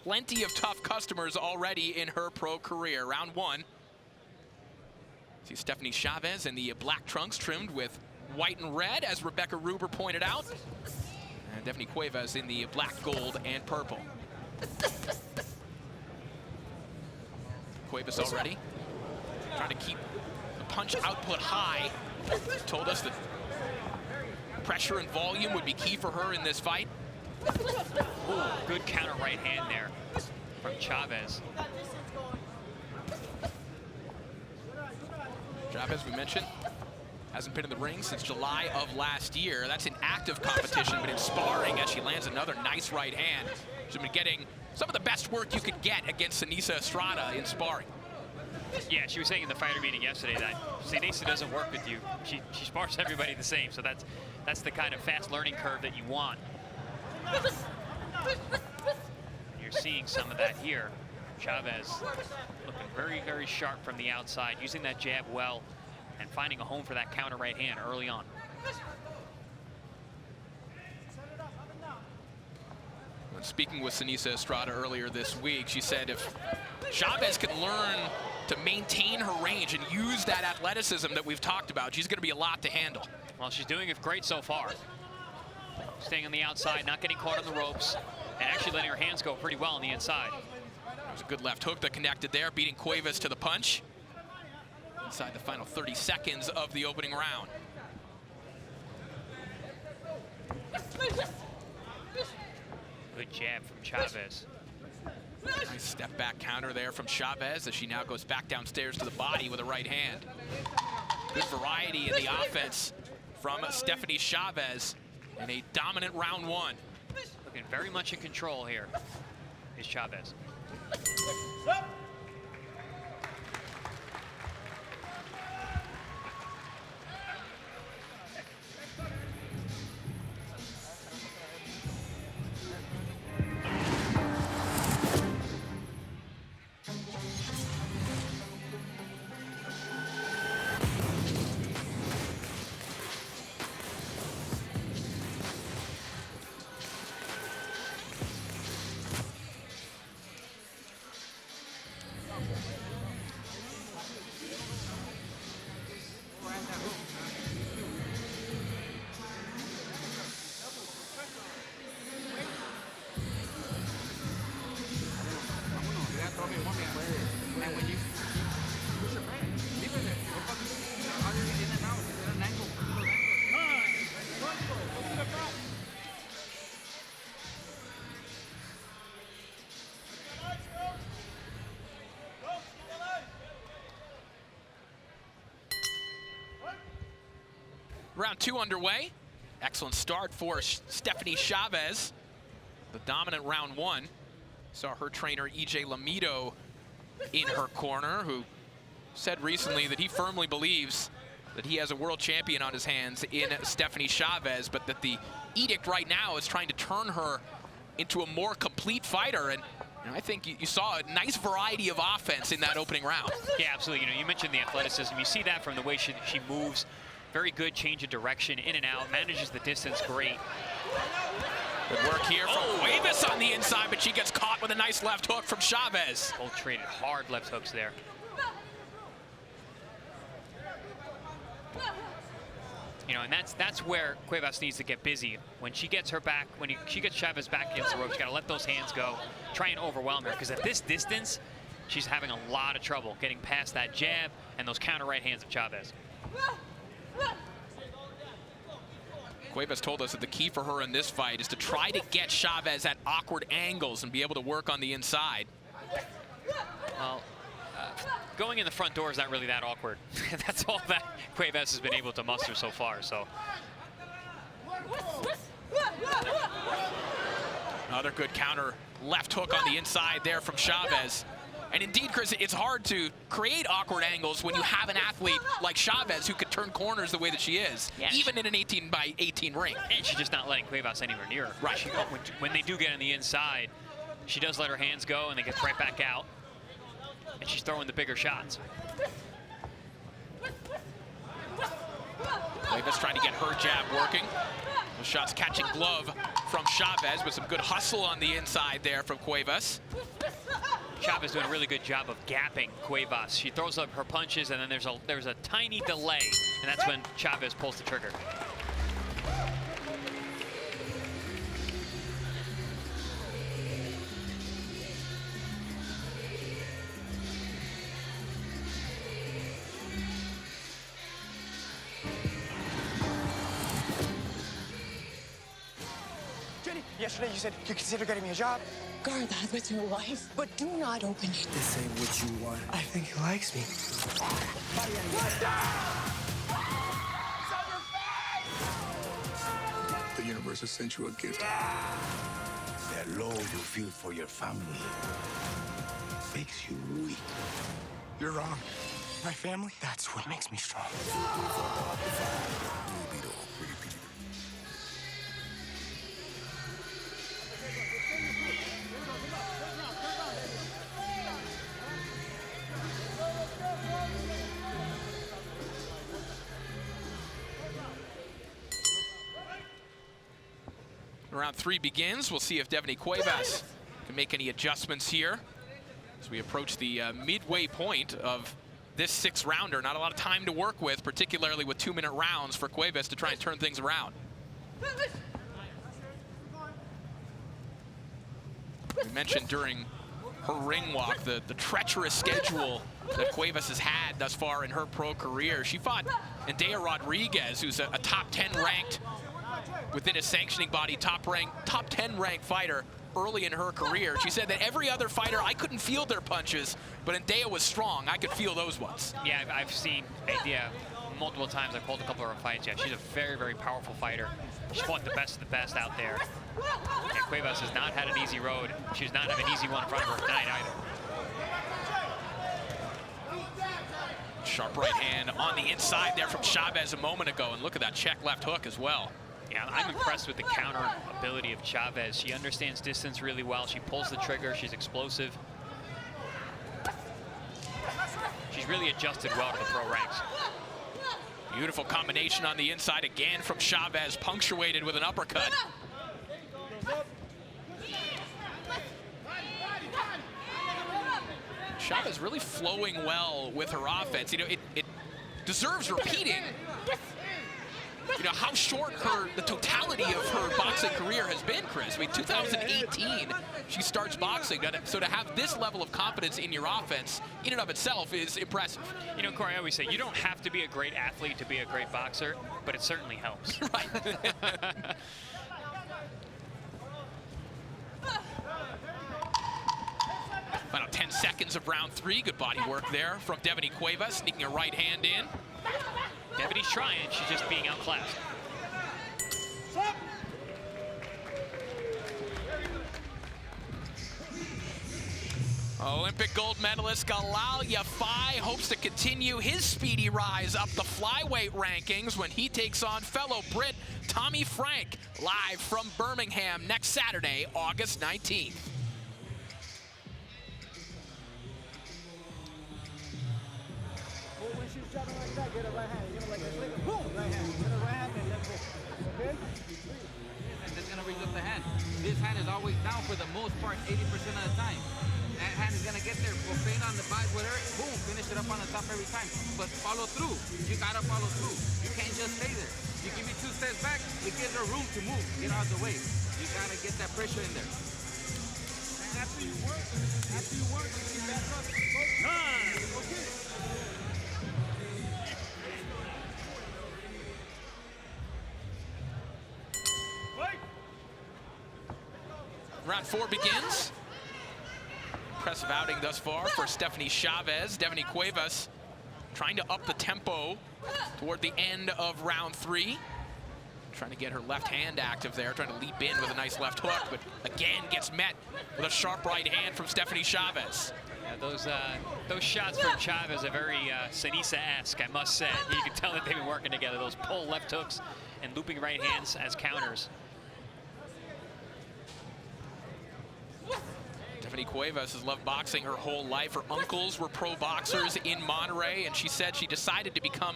plenty of tough customers already in her pro career. Round one. See Devany Chavez in the black trunks trimmed with white and red, as Rebecca Ruber pointed out. And Devany Cuevas in the black, gold, and purple. Cuevas already trying to keep the punch output high. Told us that pressure and volume would be key for her in this fight. Ooh, good counter right hand there from Chavez. Chavez, we mentioned, hasn't been in the ring since July of last year. That's in active competition, but in sparring as she lands another nice right hand. She's been getting some of the best work you could get against Seniesa Estrada in sparring. Yeah, she was saying in the fighter meeting yesterday that Seniesa doesn't work with you. She spars everybody the same, so that's the kind of fast learning curve that you want. You're seeing some of that here. Chavez looking very, very sharp from the outside, using that jab well and finding a home for that counter right hand early on. When speaking with Seniesa Estrada earlier this week, she said if Chavez can learn to maintain her range and use that athleticism that we've talked about, she's going to be a lot to handle. Well, she's doing it great so far. Staying on the outside, not getting caught on the ropes, and actually letting her hands go pretty well on the inside. There was a good left hook that connected there, beating Cuevas to the punch. Inside the final 30 seconds of the opening round. Good jab from Chavez. Nice step back counter there from Chavez as she now goes back downstairs to the body with a right hand. Good variety in the offense from Devany Chavez in a dominant round one. Looking very much in control here is Chavez. Round two underway. Excellent start for Devany Chavez. The dominant round one. Saw her trainer EJ Lamido in her corner, who said recently that he firmly believes that he has a world champion on his hands in Devany Chavez, but that the edict right now is trying to turn her into a more complete fighter. And I think you saw a nice variety of offense in that opening round. Yeah, absolutely. You know, you mentioned the athleticism. You see that from the way she moves. Very good change of direction, in and out, manages the distance great. Good work here from Cuevas on the inside, but she gets caught with a nice left hook from Chavez. Both traded hard left hooks there. You know, and that's where Cuevas needs to get busy. When she gets her back, she gets Chavez back against the ropes, she's got to let those hands go, try and overwhelm her, because at this distance, she's having a lot of trouble getting past that jab and those counter right hands of Chavez. Cuevas told us that the key for her in this fight is to try to get Chavez at awkward angles and be able to work on the inside. Well, going in the front door is not really that awkward. That's all that Cuevas has been able to muster so far. So another good counter left hook on the inside there from Chavez. And indeed, Chris, it's hard to create awkward angles when you have an athlete like Chavez who could turn corners the way that she is, even in an 18-by-18 ring. And she's just not letting Cuevas anywhere near her. Right. When they do get on the inside, she does let her hands go and they get right back out. And she's throwing the bigger shots. Cuevas trying to get her jab working. The shots catching glove from Chavez with some good hustle on the inside there from Cuevas. Chavez doing a really good job of gapping Cuevas. She throws up her punches, and then there's a tiny delay, and that's when Chavez pulls the trigger. Yesterday you said you consider getting me a job. Guard that with your life, but do not open it. This ain't what you want. I think he likes me. The universe has sent you a gift. The love you feel for your family makes you weak. You're wrong. My family, that's what makes me strong. Round 3 begins. We'll see if Devany Cuevas can make any adjustments here as we approach the midway point of this 6-rounder. Not a lot of time to work with, particularly with 2-minute rounds for Cuevas to try and turn things around. We mentioned during her ring walk the treacherous schedule that Cuevas has had thus far in her pro career. She fought Andrea Rodriguez, who's a top 10 ranked within a sanctioning body, top 10 ranked fighter early in her career. She said that every other fighter, I couldn't feel their punches, but Andrea was strong. I could feel those ones. Yeah, I've seen Andrea multiple times. I've called a couple of her fights. Yeah, she's a very, very powerful fighter. She fought the best of the best out there. And Cuevas has not had an easy road. She does not have an easy one in front of her tonight either. Sharp right hand on the inside there from Chavez a moment ago, and look at that check left hook as well. Yeah, I'm impressed with the counter ability of Chavez. She understands distance really well. She pulls the trigger. She's explosive. She's really adjusted well to the pro ranks. Beautiful combination on the inside again from Chavez, punctuated with an uppercut. Chavez really flowing well with her offense. You know, it deserves repeating, you know, how short the totality of her boxing career has been, Chris. I mean, 2018, she starts boxing. So to have this level of confidence in your offense, in and of itself, is impressive. You know, Corey, I always say, you don't have to be a great athlete to be a great boxer, but it certainly helps. Right. Final 10 seconds of round 3. Good body work there from Devany Cuevas, sneaking a right hand in. Devany's trying, she's just being outclassed. Olympic gold medalist Galal Yafai hopes to continue his speedy rise up the flyweight rankings when he takes on fellow Brit Tommy Frank, live from Birmingham next Saturday, August 19th. When she's jumping like that, get a right hand. You know, like this, like, boom, right hand. Get a right hand and let's go. Okay? And that's gonna raise up the hand. This hand is always down for the most part, 80% of the time. That hand is gonna get there, go feint on the body, whatever, boom, finish it up on the top every time. But follow through. You gotta follow through. You can't just stay there. You give me 2 steps back, it gives her room to move, get out of the way. You gotta get that pressure in there. And after you work, you get back up. Okay. Round 4 begins. Impressive outing thus far for Stephanie Chavez. Devany Cuevas trying to up the tempo toward the end of round 3. Trying to get her left hand active there, trying to leap in with a nice left hook, but again gets met with a sharp right hand from Stephanie Chavez. Yeah, those shots from Chavez are very Sinisa-esque, I must say. You can tell that they've been working together. Those pull left hooks and looping right hands as counters. Devany Cuevas has loved boxing her whole life. Her uncles were pro boxers in Monterey, and she said she decided to become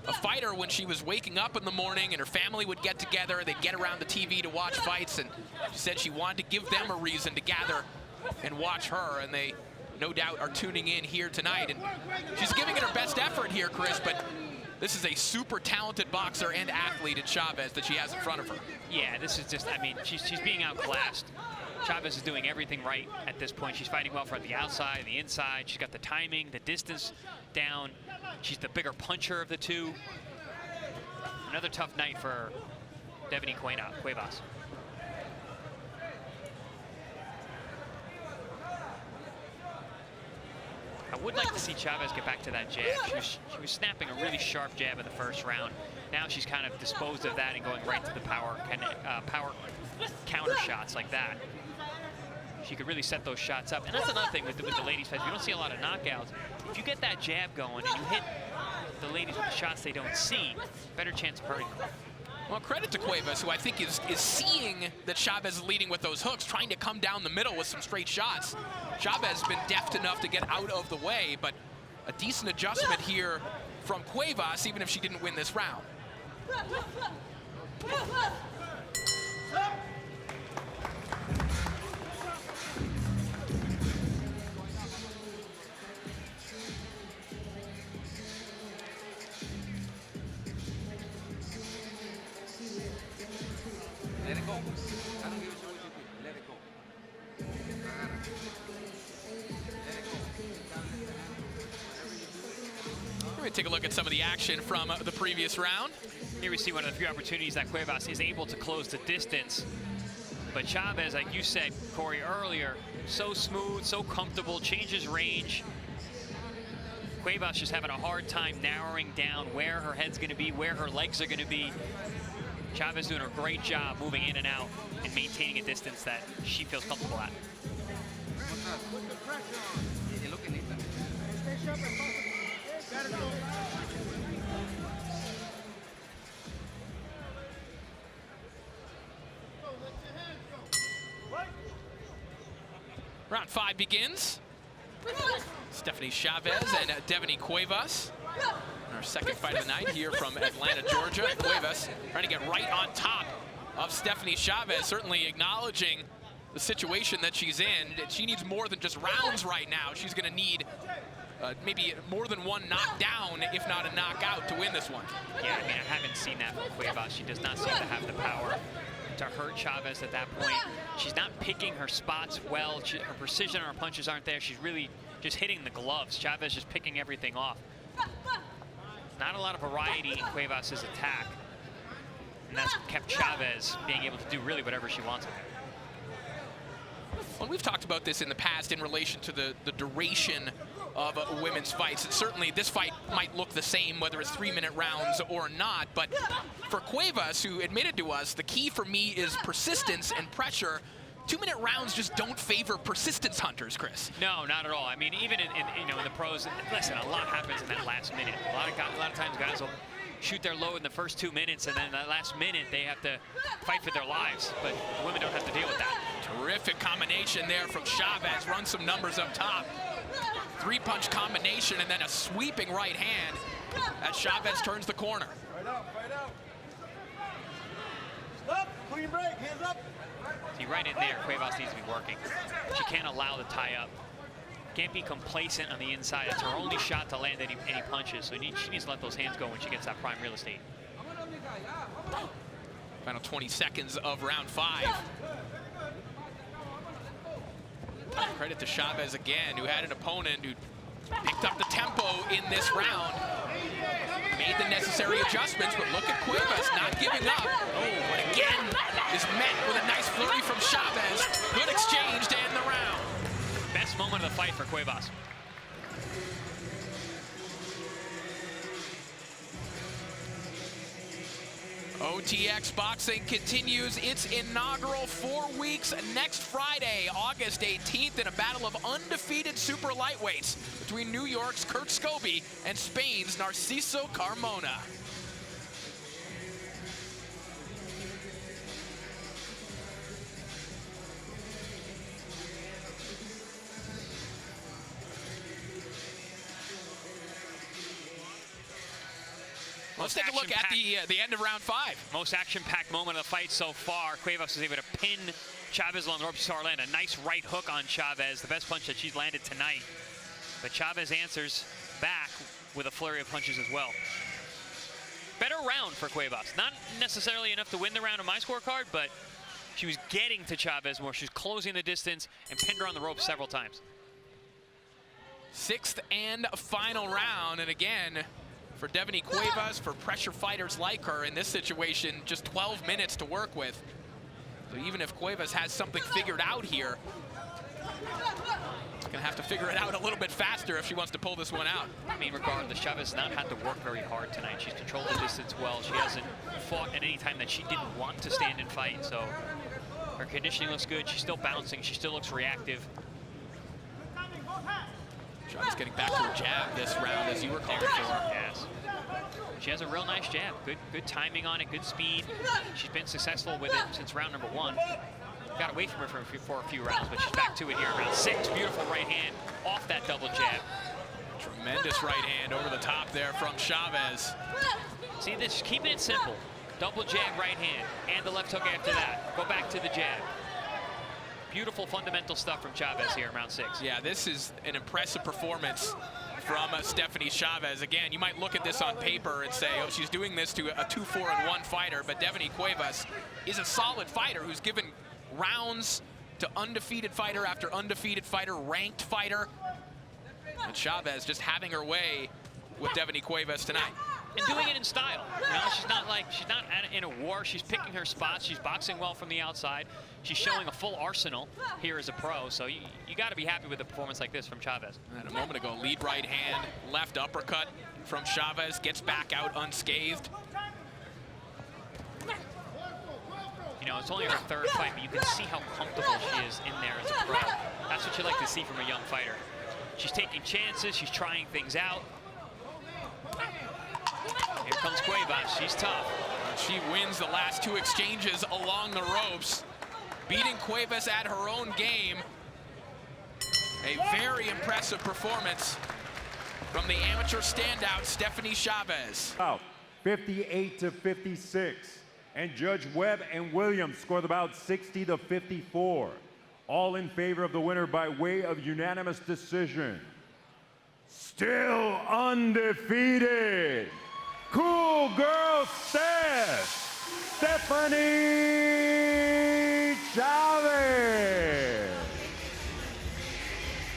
a fighter when she was waking up in the morning and her family would get together. They'd get around the TV to watch fights, and she said she wanted to give them a reason to gather and watch her, and they no doubt are tuning in here tonight. And she's giving it her best effort here, Chris, but this is a super talented boxer and athlete in Chavez that she has in front of her. Yeah, this is just, I mean, she's being outclassed. Chavez is doing everything right at this point. She's fighting well from the outside, the inside. She's got the timing, the distance down. She's the bigger puncher of the two. Another tough night for Devany Cuevas. I would like to see Chavez get back to that jab. She was snapping a really sharp jab in the first round. Now she's kind of disposed of that and going right to the power counter shots like that. She could really set those shots up. And that's another thing with the ladies' fights. We don't see a lot of knockouts. If you get that jab going and you hit the ladies with the shots they don't see, better chance of hurting them. Well, credit to Cuevas, who I think is seeing that Chavez is leading with those hooks, trying to come down the middle with some straight shots. Chavez has been deft enough to get out of the way, but a decent adjustment here from Cuevas, even if she didn't win this round. Let it go. I don't give a shit what you think. Let it go. Let it go. We're going to take a look at some of the action from the previous round. Here we see one of the few opportunities that Cuevas is able to close the distance. But Chavez, like you said, Corey, earlier, so smooth, so comfortable, changes range. Cuevas just having a hard time narrowing down where her head's going to be, where her legs are going to be. Chavez doing a great job moving in and out and maintaining a distance that she feels comfortable at. Round 5 begins. Stephanie Chavez and Devany Cuevas. Our second fight of the night here from Atlanta, Georgia. Cuevas trying to get right on top of Stephanie Chavez, certainly acknowledging the situation that she's in. She needs more than just rounds right now. She's going to need maybe more than one knockdown, if not a knockout, to win this one. Yeah, I mean, I haven't seen that from Cuevas. She does not seem to have the power to hurt Chavez at that point. She's not picking her spots well. Her precision on her punches aren't there. She's really just hitting the gloves. Chavez just picking everything off. Not a lot of variety in Cuevas' attack. And that's kept Chavez being able to do really whatever she wants with it. Well, we've talked about this in the past in relation to the duration of women's fights. And certainly this fight might look the same whether it's 3-minute rounds or not, but for Cuevas, who admitted to us, the key for me is persistence and pressure. 2-minute rounds just don't favor persistence hunters, Chris. No, not at all. I mean, even in the pros, listen, a lot happens in that last minute. A lot of times guys will shoot their load in the first 2 minutes, and then that last minute they have to fight for their lives. But women don't have to deal with that. Terrific combination there from Chavez. Run some numbers up top. 3-punch combination and then a sweeping right hand as Chavez turns the corner. Fight out, fight out. Stop, clean break, hands up. See, right in there, Cuevas needs to be working. She can't allow the tie-up. Can't be complacent on the inside. It's her only shot to land any punches, so she needs to let those hands go when she gets that prime real estate. Final 20 seconds of round 5. Credit to Chavez again, who had an opponent who picked up the tempo in this round. Made the necessary adjustments, but look at Cuevas not giving up. Oh, but again is met with a nice flurry from Chavez. Good exchange to end the round. Best moment of the fight for Cuevas. OTX Boxing continues its inaugural 4 weeks next Friday, August 18th, in a battle of undefeated super lightweights between New York's Kurt Scobie and Spain's Narciso Carmona. Let's take a look at the end of round 5. Most action-packed moment of the fight so far. Cuevas was able to pin Chavez along the ropes. You saw her land a nice right hook on Chavez, the best punch that she's landed tonight. But Chavez answers back with a flurry of punches as well. Better round for Cuevas. Not necessarily enough to win the round on my scorecard, but she was getting to Chavez more. She was closing the distance and pinned her on the ropes several times. 6th and final round, and again, for Devany Cuevas, for pressure fighters like her in this situation, just 12 minutes to work with. So even if Cuevas has something figured out here, she's gonna have to figure it out a little bit faster if she wants to pull this one out. I mean, regardless, Chavez has not had to work very hard tonight. She's controlled the distance well. She hasn't fought at any time that she didn't want to stand and fight. So her conditioning looks good. She's still bouncing. She still looks reactive. Chavez getting back to her jab this round, as you were calling for. Yes. She has a real nice jab. Good timing on it, good speed. She's been successful with it since round number 1. Got away from her for a few rounds, but she's back to it here in round 6. Beautiful right hand off that double jab. Tremendous right hand over the top there from Chavez. See this, keeping it simple. Double jab, right hand, and the left hook after that. Go back to the jab. Beautiful fundamental stuff from Chavez here in round 6. Yeah, this is an impressive performance from Stephanie Chavez. Again, you might look at this on paper and say, oh, she's doing this to a 2-4-1 fighter, but Devany Cuevas is a solid fighter who's given rounds to undefeated fighter after undefeated fighter, ranked fighter. And Chavez just having her way with Devany Cuevas tonight. And doing it in style. You know, she's not in a war. She's picking her spots. She's boxing well from the outside. She's showing a full arsenal here as a pro. So you got to be happy with a performance like this from Chavez. And a moment ago, lead right hand, left uppercut from Chavez, gets back out unscathed. You know, it's only her 3rd fight, but you can see how comfortable she is in there as a pro. That's what you like to see from a young fighter. She's taking chances. She's trying things out. Here comes Cuevas. She's tough. She wins the last 2 exchanges along the ropes, beating Cuevas at her own game. A very impressive performance from the amateur standout, Stephanie Chavez. 58-56. And Judge Webb and Williams score the bout 60-54. All in favor of the winner by way of unanimous decision. Still undefeated, Cool Girl Stephanie Chavez.